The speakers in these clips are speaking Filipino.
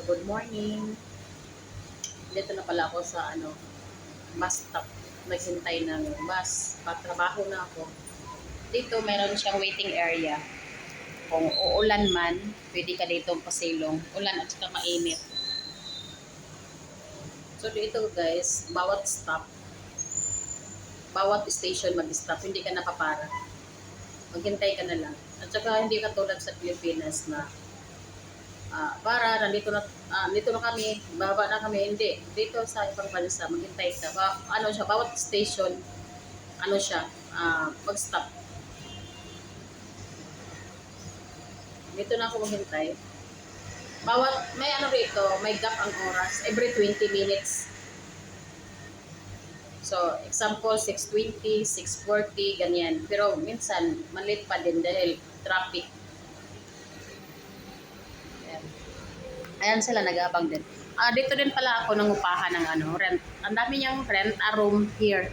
Good morning. Dito na pala ako sa bus stop. Nagsintay ng bus. Patrabaho na ako. Dito meron siyang waiting area. Kung uulan man, pwede ka dito pasilong. Ulan at saka mainit. So dito guys, bawat station mag-stop, hindi ka napapara. Maghintay ka na lang. At saka hindi ka tulad sa Pilipinas na para nandito na kami, baba na kami, hindi. Dito sa ibang bansa, maghintay ka. Bawat station, mag-stop. Dito na ako maghintay. May gap ang oras, every 20 minutes. So, example, 6:20, 6:40, ganyan. Pero minsan, malit pa din dahil traffic. Ayan sila, nag-aabang din. Dito din pala ako nangupahan ng rent. Ang dami niyang rent a room here.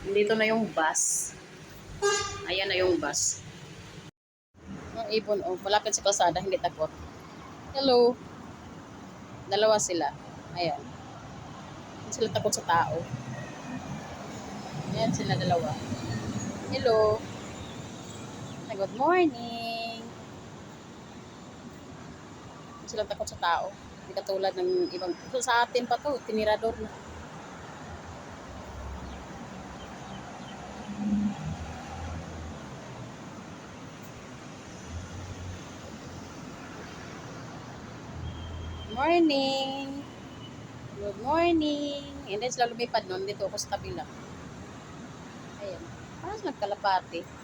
Dito na yung bus. Ayan na yung bus. Ang ibon, malapit sa kalsada, hindi takot. Hello. Dalawa sila. Ayan. Hindi sila takot sa tao. Ayan sila dalawa. Hello. Good morning. Hindi sila takot sa tao. Hindi katulad ng ibang. Sa atin pa to, tinirador na. Morning. Good morning. And then sila lumipad nun. Dito ako sa kabila. Ayan. Parang nagkalapati.